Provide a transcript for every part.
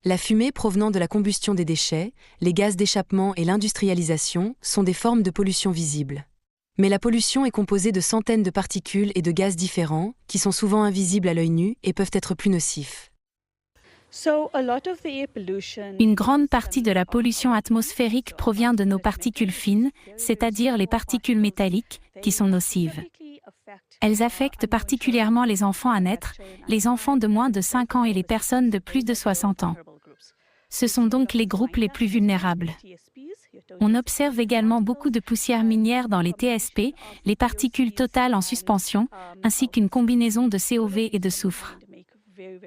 La fumée provenant de la combustion des déchets, les gaz d'échappement et l'industrialisation sont des formes de pollution visibles. Mais la pollution est composée de centaines de particules et de gaz différents, qui sont souvent invisibles à l'œil nu et peuvent être plus nocifs. Une grande partie de la pollution atmosphérique provient de nos particules fines, c'est-à-dire les particules métalliques, qui sont nocives. Elles affectent particulièrement les enfants à naître, les enfants de moins de 5 ans et les personnes de plus de 60 ans. Ce sont donc les groupes les plus vulnérables. On observe également beaucoup de poussière minière dans les TSP, les particules totales en suspension, ainsi qu'une combinaison de COV et de soufre.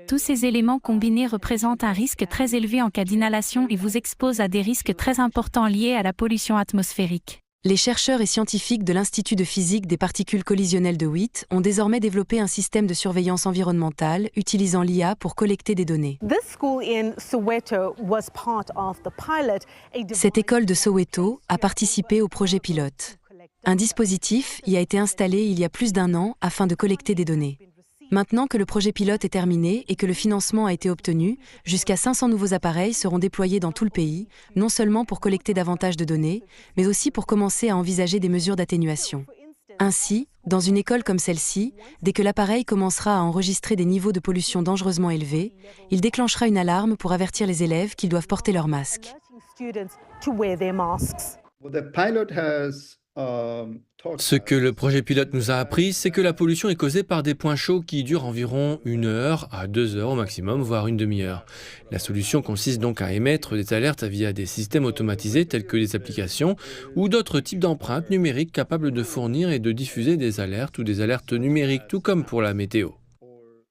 Tous ces éléments combinés représentent un risque très élevé en cas d'inhalation et vous exposent à des risques très importants liés à la pollution atmosphérique. Les chercheurs et scientifiques de l'Institut de physique des particules collisionnelles de Wythe ont désormais développé un système de surveillance environnementale utilisant l'IA pour collecter des données. Cette école de Soweto a participé au projet pilote. Un dispositif y a été installé il y a plus d'1 an afin de collecter des données. Maintenant que le projet pilote est terminé et que le financement a été obtenu, jusqu'à 500 nouveaux appareils seront déployés dans tout le pays, non seulement pour collecter davantage de données, mais aussi pour commencer à envisager des mesures d'atténuation. Ainsi, dans une école comme celle-ci, dès que l'appareil commencera à enregistrer des niveaux de pollution dangereusement élevés, il déclenchera une alarme pour avertir les élèves qu'ils doivent porter leur masque. Ce que le projet pilote nous a appris, c'est que la pollution est causée par des points chauds qui durent environ 1 heure à 2 heures au maximum, voire une demi-heure. La solution consiste donc à émettre des alertes via des systèmes automatisés tels que des applications ou d'autres types d'empreintes numériques capables de fournir et de diffuser des alertes ou des alertes numériques, tout comme pour la météo.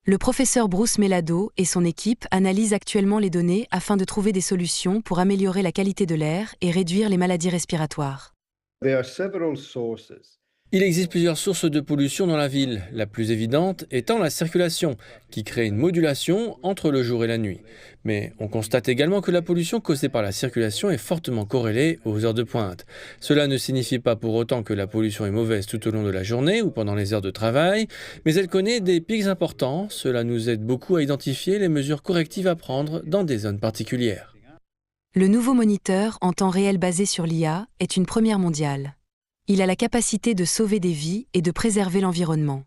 Le professeur Bruce Melado et son équipe analysent actuellement les données afin de trouver des solutions pour améliorer la qualité de l'air et réduire les maladies respiratoires. Il existe plusieurs sources de pollution dans la ville, la plus évidente étant la circulation, qui crée une modulation entre le jour et la nuit. Mais on constate également que la pollution causée par la circulation est fortement corrélée aux heures de pointe. Cela ne signifie pas pour autant que la pollution est mauvaise tout au long de la journée ou pendant les heures de travail, mais elle connaît des pics importants. Cela nous aide beaucoup à identifier les mesures correctives à prendre dans des zones particulières. Le nouveau moniteur en temps réel basé sur l'IA est une première mondiale. Il a la capacité de sauver des vies et de préserver l'environnement.